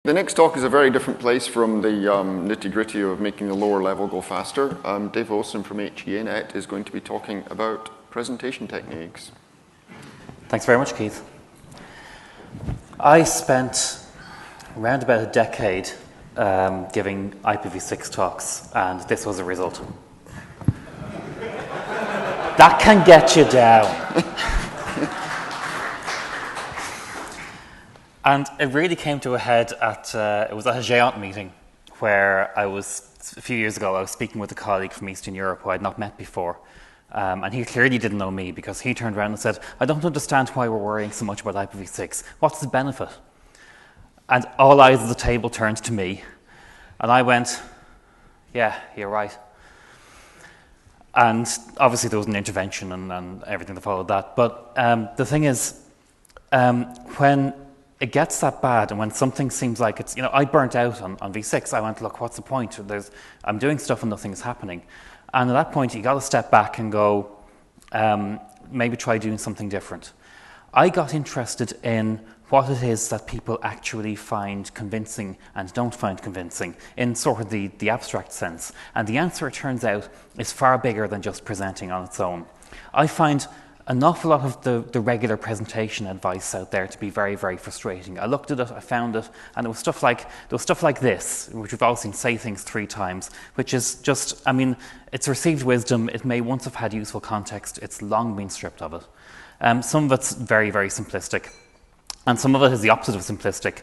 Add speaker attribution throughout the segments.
Speaker 1: The next talk is a very different place from the nitty-gritty of making the lower level go faster. Dave Wilson from HEAnet is going to be talking about presentation techniques.
Speaker 2: Thanks very much, Keith. I spent around about a decade giving IPv6 talks, and this was the result. That can get you down. And it really came to a head at, it was at a HEAnet meeting where a few years ago, I was speaking with a colleague from Eastern Europe who I had not met before. And he clearly didn't know me because he turned around and said, I don't understand why we're worrying so much about IPv6. What's the benefit? And all eyes at the table turned to me. And I went, yeah, you're right. And obviously there was an intervention and everything that followed that. But the thing is, when it gets that bad, and when something seems like it's, I burnt out on V6. I went, look, what's the point? I'm doing stuff and nothing's happening. And at that point, you got to step back and go, maybe try doing something different. I got interested in what it is that people actually find convincing and don't find convincing in sort of the abstract sense. And the answer, it turns out, is far bigger than just presenting on its own. I find an awful lot of the regular presentation advice out there to be very, very frustrating. I looked at it, I found it, and there was stuff like this, which we've all seen, say things 3 times, which is just, it's received wisdom. It may once have had useful context. It's long been stripped of it. Some of it's very, very simplistic, and some of it is the opposite of simplistic.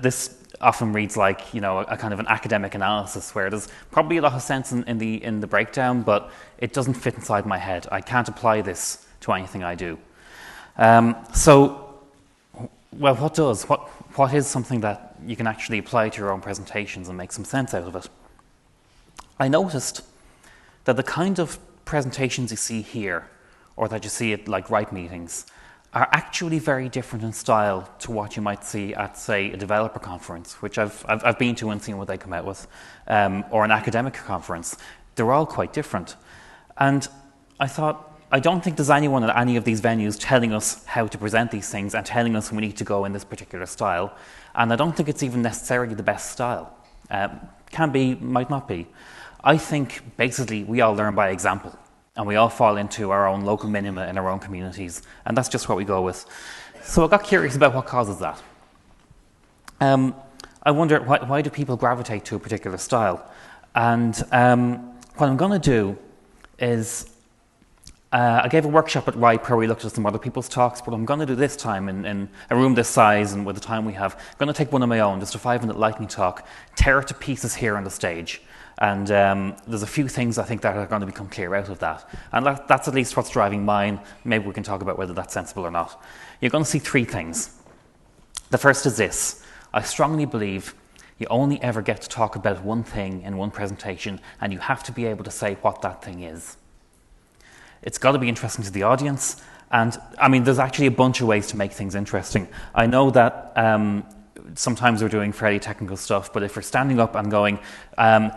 Speaker 2: This often reads like, a kind of an academic analysis where there's probably a lot of sense in the breakdown, but it doesn't fit inside my head. I can't apply this to anything I do. Well, what does? What is something that you can actually apply to your own presentations and make some sense out of it? I noticed that the kind of presentations you see here, or that you see at like RIPE meetings, are actually very different in style to what you might see at, say, a developer conference, which I've been to and seen what they come out with, or an academic conference. They're all quite different. And I thought, I don't think there's anyone at any of these venues telling us how to present these things and telling us we need to go in this particular style. And I don't think it's even necessarily the best style. Can be, might not be. I think, basically, we all learn by example. And we all fall into our own local minima in our own communities. And that's just what we go with. So I got curious about what causes that. I wonder, why do people gravitate to a particular style? And what I'm going to do is, I gave a workshop at RIPE where we looked at some other people's talks, but I'm going to do this time in a room this size and with the time we have, I'm going to take one of my own, just a 5-minute lightning talk, tear it to pieces here on the stage. And there's a few things I think that are going to become clear out of that. And that's at least what's driving mine. Maybe we can talk about whether that's sensible or not. You're going to see 3 things. The first is this. I strongly believe you only ever get to talk about one thing in one presentation, and you have to be able to say what that thing is. It's got to be interesting to the audience. And, there's actually a bunch of ways to make things interesting. I know that sometimes we're doing fairly technical stuff, but if we're standing up and going,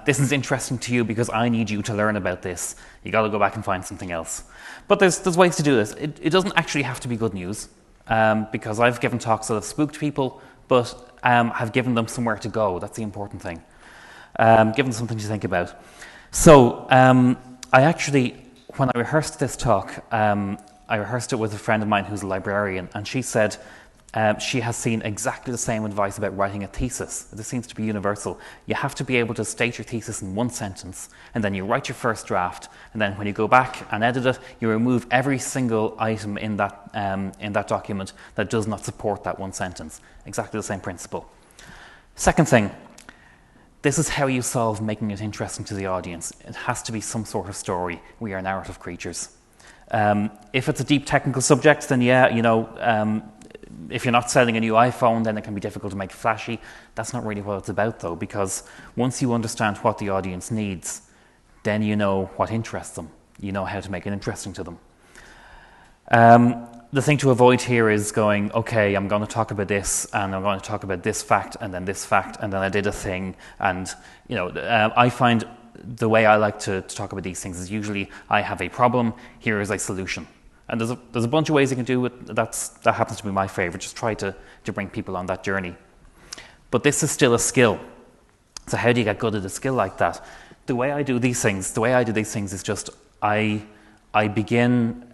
Speaker 2: this is interesting to you because I need you to learn about this, you got to go back and find something else. But there's ways to do this. It doesn't actually have to be good news, because I've given talks that have spooked people, but have given them somewhere to go. That's the important thing. Give them something to think about. So I actually, when I rehearsed this talk, I rehearsed it with a friend of mine who's a librarian, and she said, she has seen exactly the same advice about writing a thesis. This seems to be universal. You have to be able to state your thesis in one sentence, and then you write your first draft, and then when you go back and edit it, you remove every single item in that document that does not support that one sentence. Exactly the same principle. Second thing, this is how you solve making it interesting to the audience. It has to be some sort of story. We are narrative creatures. If it's a deep technical subject, then if you're not selling a new iPhone, then it can be difficult to make it flashy. That's not really what it's about, though, because once you understand what the audience needs, then you know what interests them. You know how to make it interesting to them. The thing to avoid here is going, okay, I'm going to talk about this, and I'm going to talk about this fact, and then this fact, and then I did a thing. And, I find the way I like to talk about these things is usually I have a problem, here is a solution. And there's a bunch of ways you can do it. That happens to be my favorite. Just try to bring people on that journey. But this is still a skill. So how do you get good at a skill like that? The way I do these things is just I begin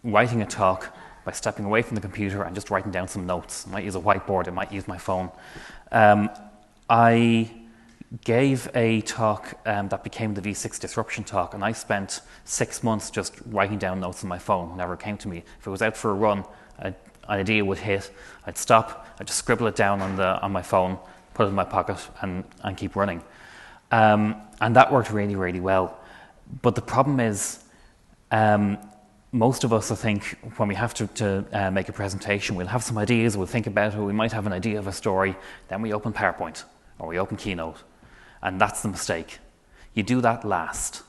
Speaker 2: writing a talk by stepping away from the computer and just writing down some notes. I might use a whiteboard, I might use my phone. I gave a talk that became the V6 disruption talk, and I spent 6 months just writing down notes on my phone whenever it came to me. If it was out for a run, an idea would hit, I'd stop, I'd just scribble it down on my phone, put it in my pocket, and keep running. And that worked really, really well. But the problem is, most of us, I think, when we have to make a presentation, we'll have some ideas, we'll think about it, we might have an idea of a story, then we open PowerPoint, or we open Keynote, and that's the mistake. You do that last.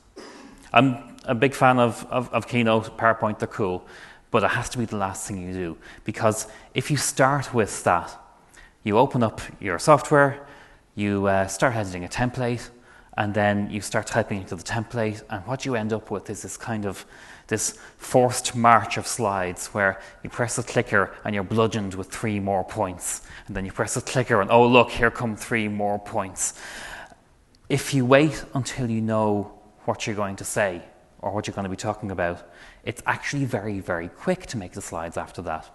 Speaker 2: I'm a big fan of Keynote, PowerPoint, they're cool, but it has to be the last thing you do, because if you start with that, you open up your software, you start editing a template, and then you start typing into the template, and what you end up with is this forced march of slides where you press the clicker and you're bludgeoned with 3 more points, and then you press the clicker and oh look, here come 3 more points. If you wait until you know what you're going to say or what you're going to be talking about, it's actually very, very quick to make the slides after that.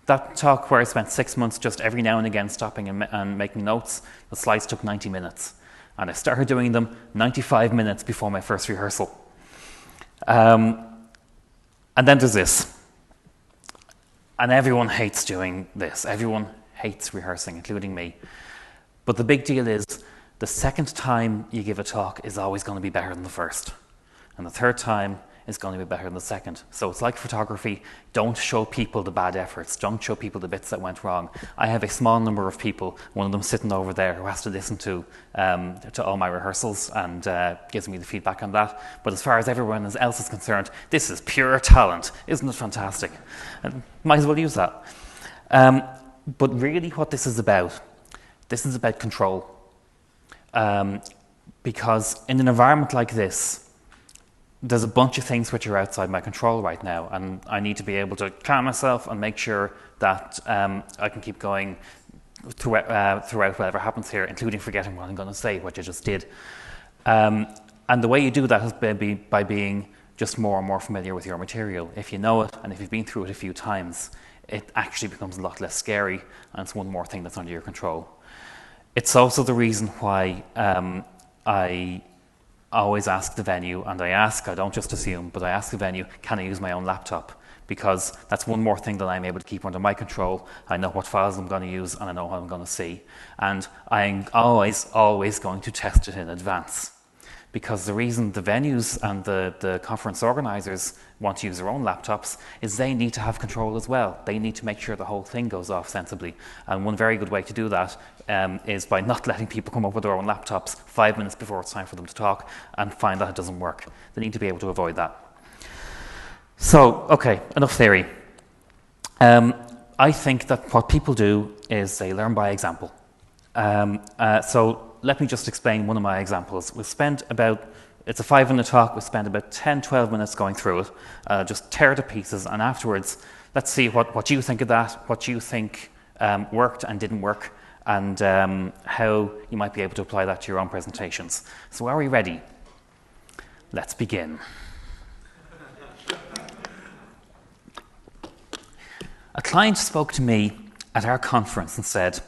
Speaker 2: That talk where I spent 6 months just every now and again stopping and making notes, the slides took 90 minutes. And I started doing them 95 minutes before my first rehearsal. And then there's this. And everyone hates doing this. Everyone hates rehearsing, including me. But the big deal is the second time you give a talk is always going to be better than the first. And the third time is going to be better than the second. So it's like photography. Don't show people the bad efforts. Don't show people the bits that went wrong. I have a small number of people, one of them sitting over there, who has to listen to all my rehearsals and gives me the feedback on that. But as far as everyone else is concerned, this is pure talent. Isn't it fantastic? And might as well use that. But really what this is about control. Because in an environment like this, there's a bunch of things which are outside my control right now, and I need to be able to calm myself and make sure that I can keep going throughout whatever happens here, including forgetting what I'm going to say, which I just did. And the way you do that is by being just more and more familiar with your material. If you know it, and if you've been through it a few times, it actually becomes a lot less scary, and it's one more thing that's under your control. It's also the reason why I always ask the venue, and I don't just assume, but I ask the venue, can I use my own laptop? Because that's one more thing that I'm able to keep under my control. I know what files I'm going to use, and I know what I'm going to see. And I'm always going to test it in advance. Because the reason the venues and the conference organizers want to use their own laptops is they need to have control as well. They need to make sure the whole thing goes off sensibly. And one very good way to do that is by not letting people come up with their own laptops 5 minutes before it's time for them to talk and find that it doesn't work. They need to be able to avoid that. So, okay, enough theory. I think that what people do is they learn by example. So let me just explain one of my examples. It's a 5-minute talk, we spent about 10-12 minutes going through it, just tear it to pieces, and afterwards, let's see what you think of that, what you think worked and didn't work, and how you might be able to apply that to your own presentations. So are we ready? Let's begin. A client spoke to me at our conference and said,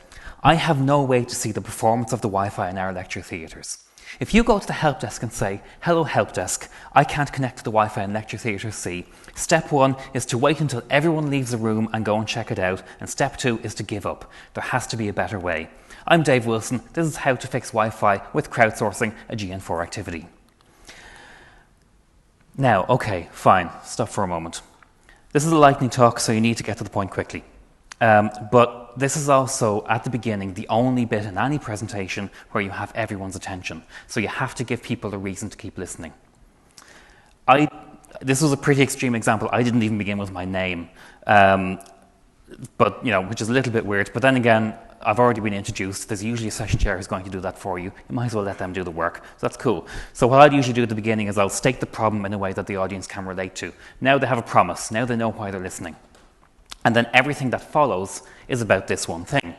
Speaker 2: I have no way to see the performance of the Wi-Fi in our lecture theatres. If you go to the help desk and say, hello help desk, I can't connect to the Wi-Fi in lecture theatre C, step 1 is to wait until everyone leaves the room and go and check it out, and step 2 is to give up. There has to be a better way. I'm Dave Wilson, this is how to fix Wi-Fi with crowdsourcing a GN4 activity. Now, okay, fine, stop for a moment. This is a lightning talk, so you need to get to the point quickly. But this is also, at the beginning, the only bit in any presentation where you have everyone's attention. So you have to give people a reason to keep listening. This was a pretty extreme example. I didn't even begin with my name, but which is a little bit weird. But then again, I've already been introduced. There's usually a session chair who's going to do that for you. You might as well let them do the work. So that's cool. So what I'd usually do at the beginning is I'll state the problem in a way that the audience can relate to. Now they have a promise. Now they know why they're listening. And then everything that follows is about this one thing.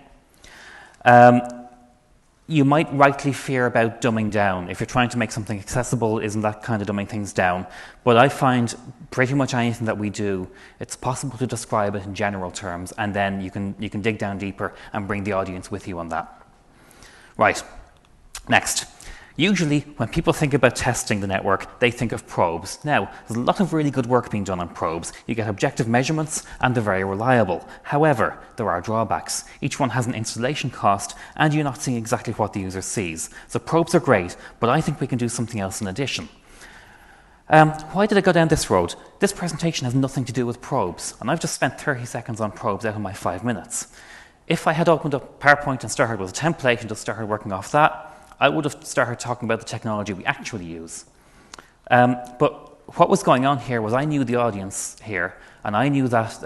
Speaker 2: You might rightly fear about dumbing down. If you're trying to make something accessible, isn't that kind of dumbing things down? But I find pretty much anything that we do, it's possible to describe it in general terms, and then you can dig down deeper and bring the audience with you on that. Right, next. Usually, when people think about testing the network, they think of probes. Now, there's a lot of really good work being done on probes. You get objective measurements, and they're very reliable. However, there are drawbacks. Each one has an installation cost, and you're not seeing exactly what the user sees. So probes are great, but I think we can do something else in addition. Why did I go down this road? This presentation has nothing to do with probes, and I've just spent 30 seconds on probes out of my 5 minutes. If I had opened up PowerPoint and started with a template and just started working off that, I would have started talking about the technology we actually use. But what was going on here was I knew the audience here, and I knew that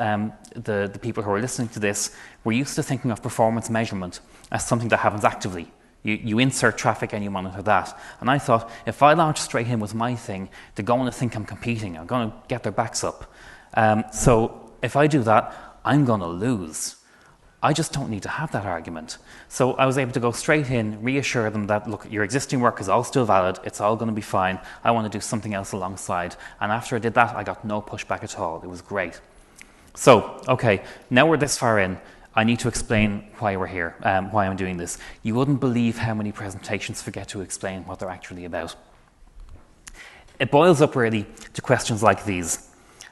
Speaker 2: the people who were listening to this were used to thinking of performance measurement as something that happens actively. You insert traffic and you monitor that. And I thought, if I launch straight in with my thing, they're going to think I'm competing. I'm going to get their backs up. So if I do that, I'm going to lose. I just don't need to have that argument. So I was able to go straight in, reassure them that, look, your existing work is all still valid, it's all going to be fine, I want to do something else alongside. And after I did that, I got no pushback at all. It was great. So, okay, now we're this far in, I need to explain why we're here, why I'm doing this. You wouldn't believe how many presentations forget to explain what they're actually about. It boils up really to questions like these.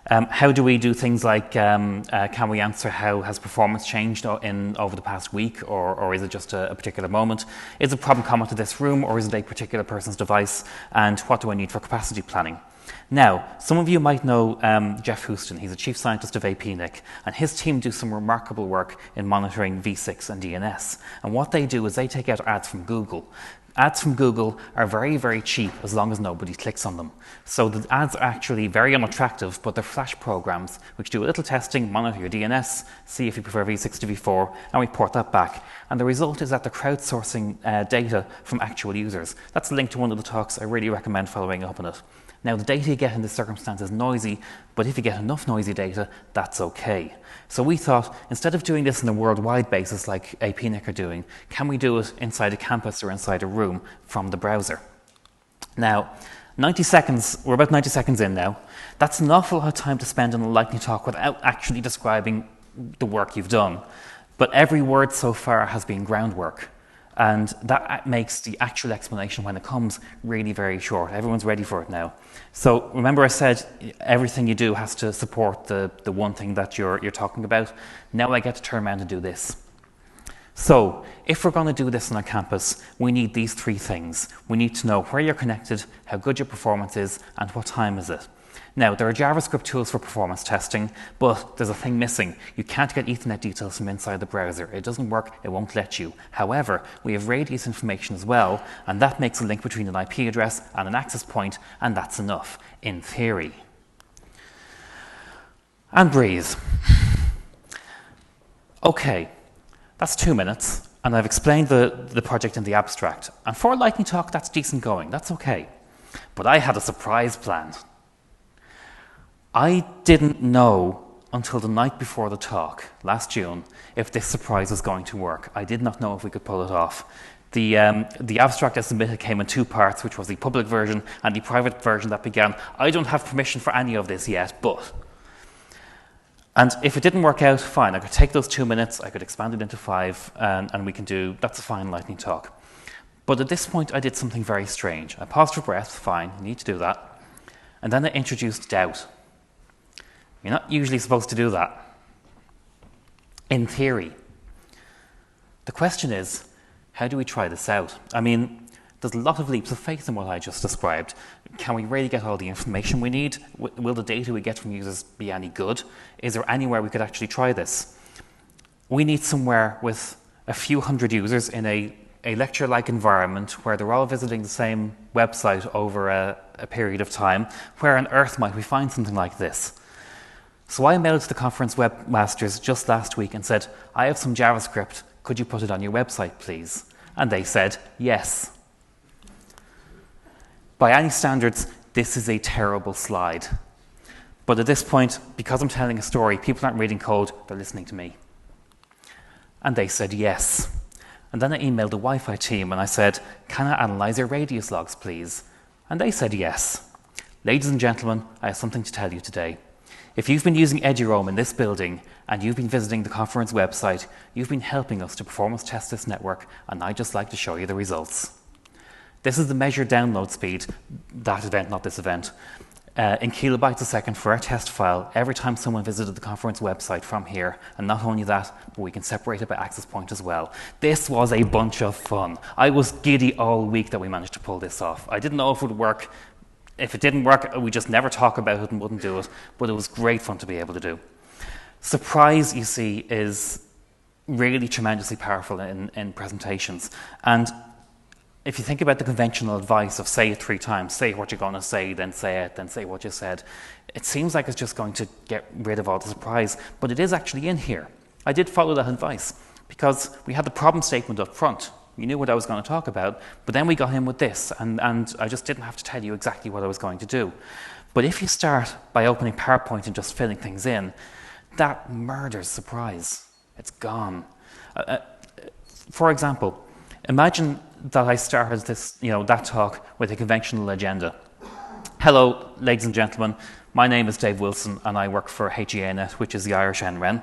Speaker 2: How do we do things like, can we answer how has performance changed over the past week, or is it just a particular moment? Is a problem common to this room, or is it a particular person's device? And what do I need for capacity planning? Now, some of you might know Jeff Houston. He's a chief scientist of HEAnet, and his team do some remarkable work in monitoring V6 and DNS. And what they do is they take out ads from Google. Ads from Google are very, very cheap as long as nobody clicks on them. So the ads are actually very unattractive, but they're flash programs which do a little testing, monitor your DNS, see if you prefer V6 to V4, and report that back. And the result is that they're crowdsourcing data from actual users. That's linked to one of the talks. I really recommend following up on it. Now, the data you get in this circumstance is noisy, but if you get enough noisy data, that's okay. So we thought, instead of doing this on a worldwide basis like HEAnet are doing, can we do it inside a campus or inside a room from the browser? Now, 90 seconds, we're about 90 seconds in now. That's an awful lot of time to spend on a lightning talk without actually describing the work you've done. But every word so far has been groundwork. And that makes the actual explanation when it comes really very short. Everyone's ready for it now. So remember I said everything you do has to support the one thing that you're talking about. Now I get to turn around and do this. So if we're going to do this on a campus, we need these three things. We need to know where you're connected, how good your performance is, and what time is it. Now, there are JavaScript tools for performance testing, but there's a thing missing. You can't get Ethernet details from inside the browser. It doesn't work, it won't let you. However, we have radius information as well, and that makes a link between an IP address and an access point, and that's enough, in theory. And breathe. Okay, that's 2 minutes, and I've explained the project in the abstract. And for a lightning talk, that's decent going, that's okay. But I had a surprise planned. I didn't know until the night before the talk, last June, if this surprise was going to work. I did not know if we could pull it off. The abstract I submitted came in 2 parts, which was the public version and the private version that began, I don't have permission for any of this yet, but. And if it didn't work out, fine, I could take those 2 minutes, I could expand it into 5, and we can do, that's a fine lightning talk. But at this point, I did something very strange. I paused for breath, fine, you need to do that. And then I introduced doubt. You're not usually supposed to do that, in theory. The question is, how do we try this out? I mean, there's a lot of leaps of faith in what I just described. Can we really get all the information we need? Will the data we get from users be any good? Is there anywhere we could actually try this? We need somewhere with a few hundred users in a lecture-like environment where they're all visiting the same website over a period of time. Where on earth might we find something like this? So I mailed to the conference webmasters just last week and said, I have some JavaScript, could you put it on your website, please? And they said, yes. By any standards, this is a terrible slide. But at this point, because I'm telling a story, people aren't reading code, they're listening to me. And they said yes. And then I emailed the Wi-Fi team and I said, can I analyze your radius logs, please? And they said yes. Ladies and gentlemen, I have something to tell you today. If you've been using EduRoam in this building and you've been visiting the conference website, you've been helping us to performance test this network, and I'd just like to show you the results. This is the measured download speed, that event, not this event, in kilobytes a second for our test file every time someone visited the conference website from here. And not only that, but we can separate it by access point as well. This was a bunch of fun. I was giddy all week that we managed to pull this off. I didn't know if it would work. If it didn't work, we just never talk about it and wouldn't do it. But it was great fun to be able to do. Surprise, you see, is really tremendously powerful in presentations. And if you think about the conventional advice of say it 3 times, say what you're going to say, then say it, then say what you said, it seems like it's just going to get rid of all the surprise, but it is actually in here. I did follow that advice because we had the problem statement up front. You knew what I was going to talk about, but then we got in with this, and I just didn't have to tell you exactly what I was going to do. But if you start by opening PowerPoint and just filling things in, that murders surprise. It's gone. For example, imagine that I started this, that talk with a conventional agenda. Hello, ladies and gentlemen. My name is Dave Wilson, and I work for HEAnet, which is the Irish NREN.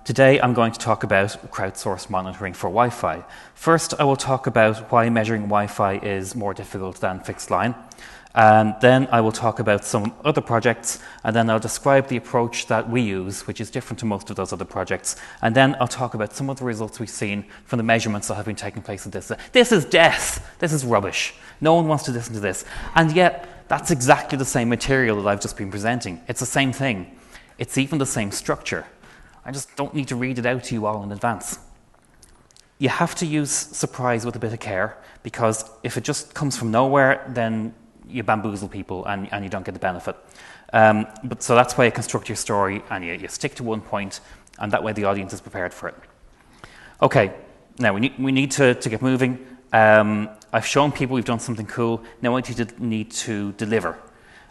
Speaker 2: Today, I'm going to talk about crowdsourced monitoring for Wi-Fi. First, I will talk about why measuring Wi-Fi is more difficult than fixed line. And then I will talk about some other projects, and then I'll describe the approach that we use, which is different to most of those other projects. And then I'll talk about some of the results we've seen from the measurements that have been taking place in this. This is death. This is rubbish. No one wants to listen to this. And yet, that's exactly the same material that I've just been presenting. It's the same thing. It's even the same structure. I just don't need to read it out to you all in advance. You have to use surprise with a bit of care, because if it just comes from nowhere, then you bamboozle people and you don't get the benefit. So that's why you construct your story and you stick to one point, and that way the audience is prepared for it. Okay, now we need to get moving. I've shown people we've done something cool. Now I need to deliver.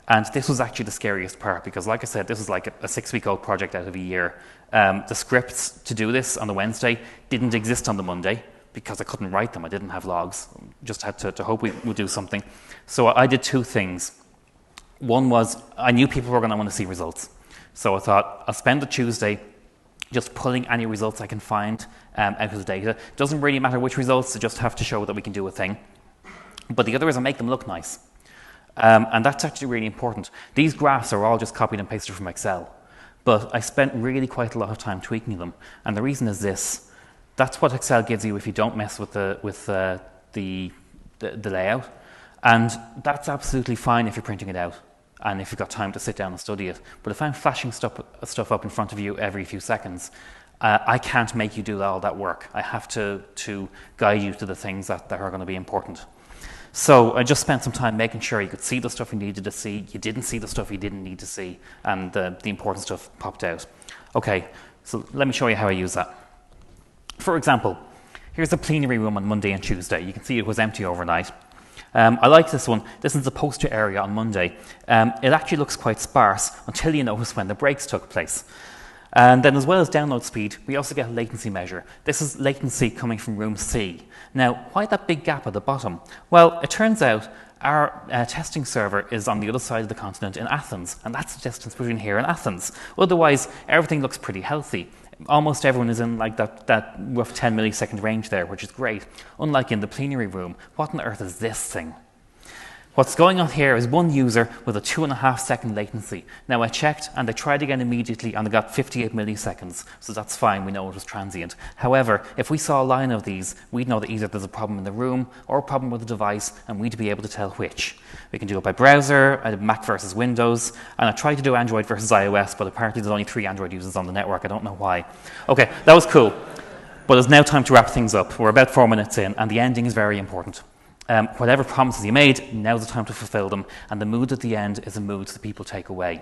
Speaker 2: And this was actually the scariest part, because like I said, this was like a 6-week-old project out of a year. The scripts to do this on the Wednesday didn't exist on the Monday, because I couldn't write them. I didn't have logs. Just had to hope we would do something. So I did 2 things. One was I knew people were going to want to see results. So I thought I'll spend the Tuesday just pulling any results I can find out of the data. It doesn't really matter which results, I just have to show that we can do a thing. But the other is I make them look nice. And that's actually really important. These graphs are all just copied and pasted from Excel. But I spent really quite a lot of time tweaking them. And the reason is this. That's what Excel gives you if you don't mess with the layout. And that's absolutely fine if you're printing it out and if you've got time to sit down and study it. But if I'm flashing stuff up in front of you every few seconds, I can't make you do all that work. I have to guide you to the things that are going to be important. So I just spent some time making sure you could see the stuff you needed to see, you didn't see the stuff you didn't need to see, and the important stuff popped out. Okay, so let me show you how I use that. For example, here's the plenary room on Monday and Tuesday. You can see it was empty overnight. I like this one. This is the poster area on Monday. It actually looks quite sparse until you notice when the breaks took place. And then as well as download speed, we also get a latency measure. This is latency coming from room C. Now, why that big gap at the bottom? Well, it turns out our testing server is on the other side of the continent in Athens, and that's the distance between here and Athens. Otherwise, everything looks pretty healthy. Almost everyone is in like that rough 10 millisecond range there, which is great. Unlike in the plenary room, what on earth is this thing? What's going on here is one user with a 2.5 second latency. Now I checked and I tried again immediately and I got 58 milliseconds. So that's fine, we know it was transient. However, if we saw a line of these, we'd know that either there's a problem in the room or a problem with the device, and we'd be able to tell which. We can do it by browser, I did Mac versus Windows, and I tried to do Android versus iOS, but apparently there's only 3 Android users on the network. I don't know why. Okay, that was cool. But it's now time to wrap things up. We're about 4 minutes in, and the ending is very important. Whatever promises you made, now's the time to fulfill them, and the mood at the end is a mood that people take away.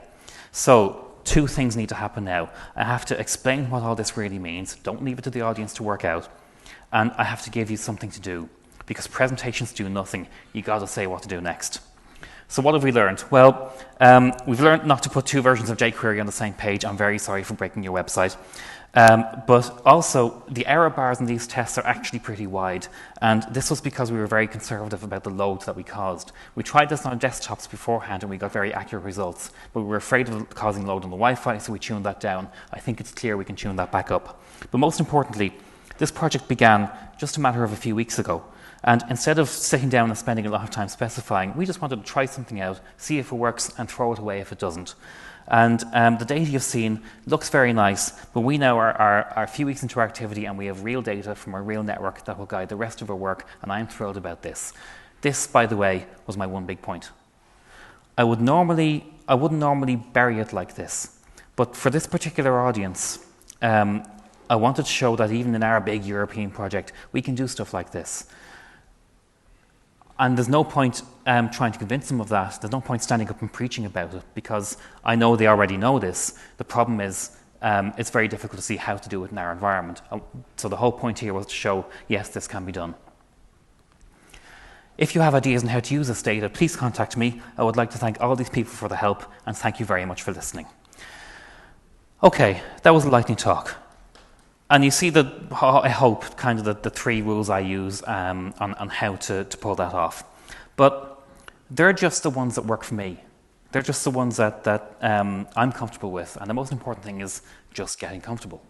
Speaker 2: So 2 things need to happen now. I have to explain what all this really means. Don't leave it to the audience to work out. And I have to give you something to do, because presentations do nothing. You got to say what to do next. So what have we learned? Well, we've learned not to put two versions of jQuery on the same page. I'm very sorry for breaking your website. But also, the error bars in these tests are actually pretty wide. And this was because we were very conservative about the load that we caused. We tried this on desktops beforehand and we got very accurate results. But we were afraid of causing load on the Wi-Fi, so we tuned that down. I think it's clear we can tune that back up. But most importantly, this project began just a matter of a few weeks ago. And instead of sitting down and spending a lot of time specifying, we just wanted to try something out, see if it works, and throw it away if it doesn't. And the data you've seen looks very nice, but we now are a few weeks into our activity and we have real data from a real network that will guide the rest of our work, and I'm thrilled about this. This, by the way, was my one big point. I wouldn't normally bury it like this, but for this particular audience, I wanted to show that even in our big European project, we can do stuff like this. And there's no point trying to convince them of that. There's no point standing up and preaching about it, because I know they already know this. The problem is it's very difficult to see how to do it in our environment. So the whole point here was to show, yes, this can be done. If you have ideas on how to use this data, please contact me. I would like to thank all these people for the help, and thank you very much for listening. Okay, that was a lightning talk. And you see, I hope, kind of the three rules I use on how to pull that off. But they're just the ones that work for me. They're just the ones that I'm comfortable with. And the most important thing is just getting comfortable.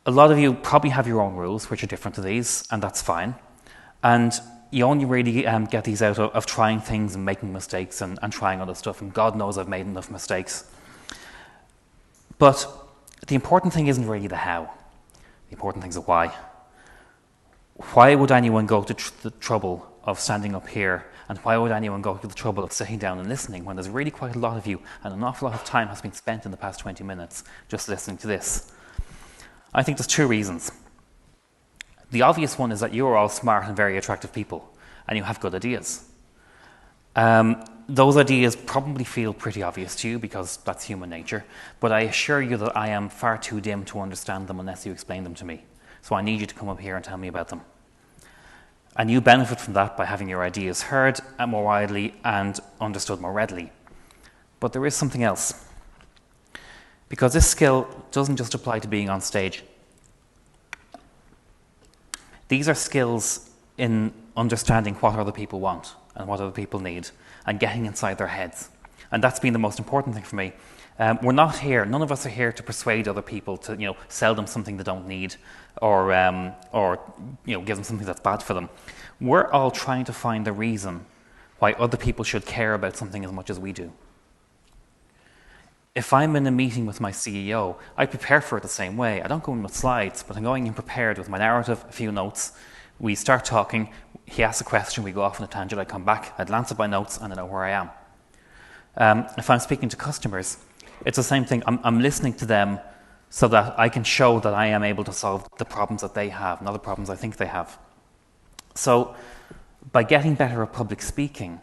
Speaker 2: A lot of you probably have your own rules, which are different to these, and that's fine. And you only really get these out of trying things and making mistakes and trying other stuff. And God knows I've made enough mistakes. But the important thing isn't really the how. The important thing is the why. Why would anyone go to the trouble of standing up here, and why would anyone go to the trouble of sitting down and listening when there's really quite a lot of you and an awful lot of time has been spent in the past 20 minutes just listening to this? I think there's two reasons. The obvious one is that you're all smart and very attractive people, and you have good ideas. Those ideas probably feel pretty obvious to you because that's human nature, but I assure you that I am far too dim to understand them unless you explain them to me. So I need you to come up here and tell me about them. And you benefit from that by having your ideas heard more widely and understood more readily. But there is something else. Because this skill doesn't just apply to being on stage. These are skills in understanding what other people want and what other people need, and getting inside their heads. And that's been the most important thing for me. We're not here, none of us are here to persuade other people to, sell them something they don't need, or give them something that's bad for them. We're all trying to find the reason why other people should care about something as much as we do. If I'm in a meeting with my CEO, I prepare for it the same way. I don't go in with slides, but I'm going in prepared with my narrative, a few notes. We start talking, he asks a question, we go off on a tangent, I come back, I glance at my notes, and I know where I am. If I'm speaking to customers, it's the same thing. I'm listening to them so that I can show that I am able to solve the problems that they have, not the problems I think they have. So by getting better at public speaking,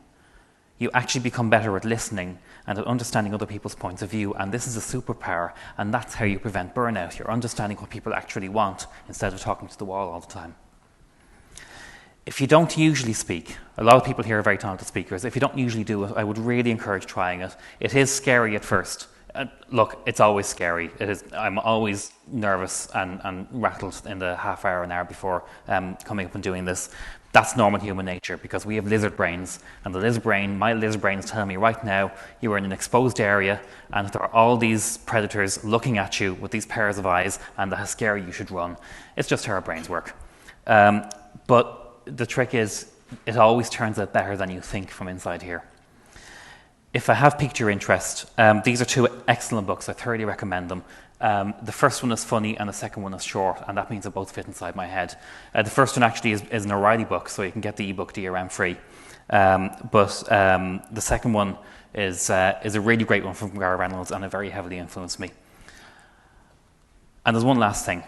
Speaker 2: you actually become better at listening and at understanding other people's points of view, and this is a superpower, and that's how you prevent burnout. You're understanding what people actually want instead of talking to the wall all the time. If you don't usually speak, a lot of people here are very talented speakers. If you don't usually do it, I would really encourage trying it. It is scary at first. Look, it's always scary. I'm always nervous and rattled in the half hour, an hour before coming up and doing this. That's normal human nature because we have lizard brains. And my lizard brain is telling me right now, you are in an exposed area and there are all these predators looking at you with these pairs of eyes, and that is scary, you should run. It's just how our brains work. But the trick is, it always turns out better than you think from inside here. If I have piqued your interest, these are two excellent books. I thoroughly recommend them. The first one is funny and the second one is short, and that means they both fit inside my head. The first one actually is an O'Reilly book, so you can get the ebook DRM free. But the second one is a really great one from Gareth Reynolds, and it very heavily influenced me. And there's one last thing.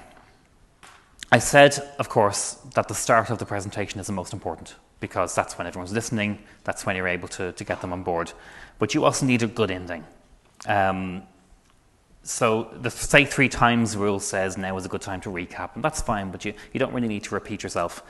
Speaker 2: I said, of course, that the start of the presentation is the most important, because that's when everyone's listening, that's when you're able to get them on board. But you also need a good ending. So the say 3 times rule says now is a good time to recap, and that's fine, but you don't really need to repeat yourself.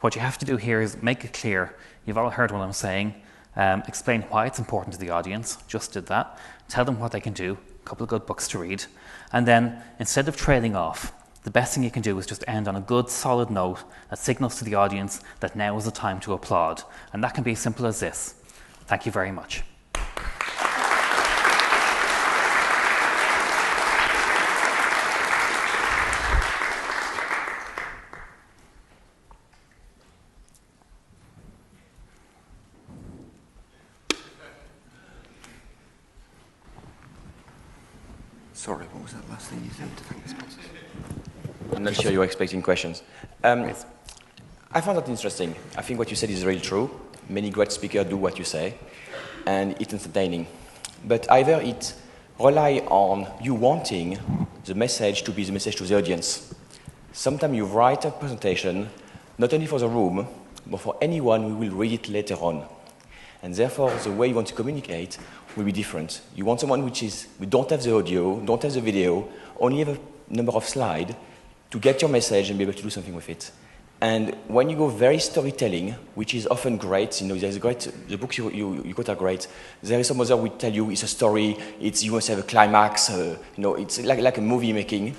Speaker 2: What you have to do here is make it clear. You've all heard what I'm saying. explain why it's important to the audience, just did that, tell them what they can do, a couple of good books to read, and then instead of trailing off, the best thing you can do is just end on a good solid note that signals to the audience that now is the time to applaud. And that can be as simple as this. Thank you very much.
Speaker 1: Sorry, what was that last thing you said?
Speaker 3: I'm not sure you're expecting questions. I found that interesting. I think what you said is really true. Many great speakers do what you say, and it's entertaining. But either it relies on you wanting the message to be the message to the audience. Sometimes you write a presentation, not only for the room, but for anyone who will read it later on. And therefore, the way you want to communicate will be different. You want someone we don't have the audio, don't have the video, only have a number of slides to get your message and be able to do something with it. And when you go very storytelling, which is often great, there's the books you got are great. There is some other will tell you it's a story, you must have a climax, it's like a movie making.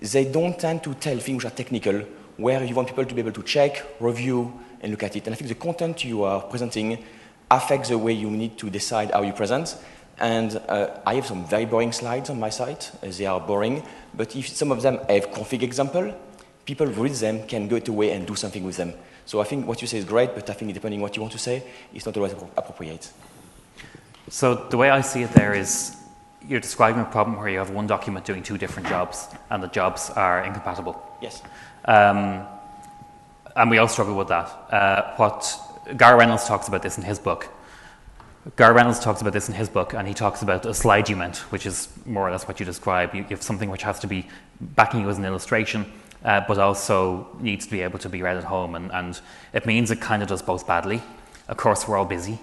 Speaker 3: They don't tend to tell things which are technical, where you want people to be able to check, review, and look at it. And I think the content you are presenting affects the way you need to decide how you present. And I have some very boring slides on my site. They are boring, but if some of them have config example, people read them, can go away and do something with them. So I think what you say is great, but I think depending on what you want to say, it's not always appropriate.
Speaker 2: So the way I see it there is you're describing a problem where you have one document doing two different jobs, and the jobs are incompatible.
Speaker 3: Yes.
Speaker 2: And we all struggle with that. What Gar Reynolds talks about this in his book. And he talks about a slideument, which is more or less what you describe. You have something which has to be backing you as an illustration, but also needs to be able to be read at home. And it means it kind of does both badly. Of course, we're all busy,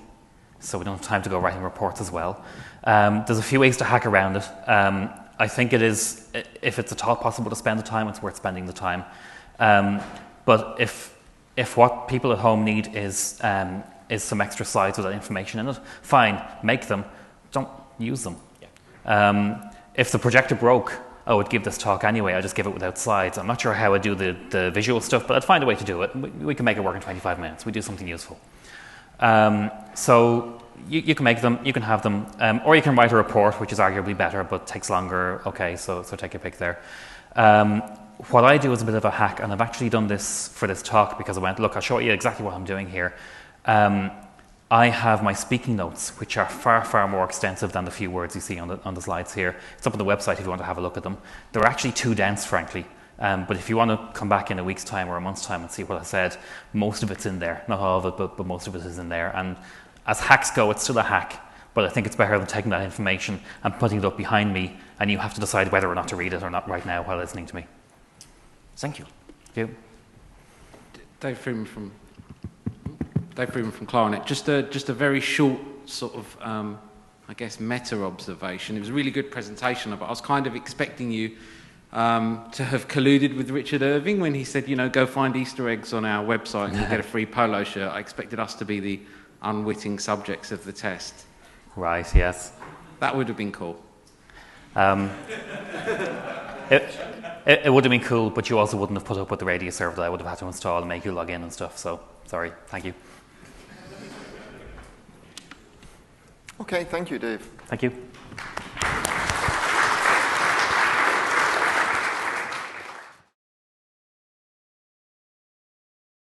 Speaker 2: so we don't have time to go writing reports as well. There's a few ways to hack around it. I think it is, if it's at all possible to spend the time, it's worth spending the time. But if what people at home need is some extra slides with that information in it, fine, make them, don't use them. Yeah. If the projector broke, I would give this talk anyway, I'd just give it without slides. I'm not sure how I'd do the visual stuff, but I'd find a way to do it. We can make it work in 25 minutes. We do something useful. So you can make them, you can have them, or you can write a report, which is arguably better, but takes longer. Okay, so take your pick there. What I do is a bit of a hack, and I've actually done this for this talk because I went, look, I'll show you exactly what I'm doing here. I have my speaking notes, which are far, far more extensive than the few words you see on the slides here. It's up on the website if you want to have a look at them. They're actually too dense, frankly. But if you want to come back in a week's time or a month's time and see what I said, most of it's in there. Not all of it, but most of it is in there. And as hacks go, it's still a hack. But I think it's better than taking that information and putting it up behind me, and you have to decide whether or not to read it or not right now while listening to me.
Speaker 3: Thank you.
Speaker 2: Thank you.
Speaker 4: Dave Freeman from HEAnet. Just a very short sort of, I guess, meta observation. It was a really good presentation, but I was kind of expecting you to have colluded with Richard Irving when he said, go find Easter eggs on our website and you'll get a free polo shirt. I expected us to be the unwitting subjects of the test.
Speaker 2: Right, yes.
Speaker 4: That would have been cool.
Speaker 2: It would have been cool, but you also wouldn't have put up with the radio server that I would have had to install and make you log in and stuff. So, sorry. Thank you.
Speaker 1: Okay, thank you, Dave.
Speaker 2: Thank you.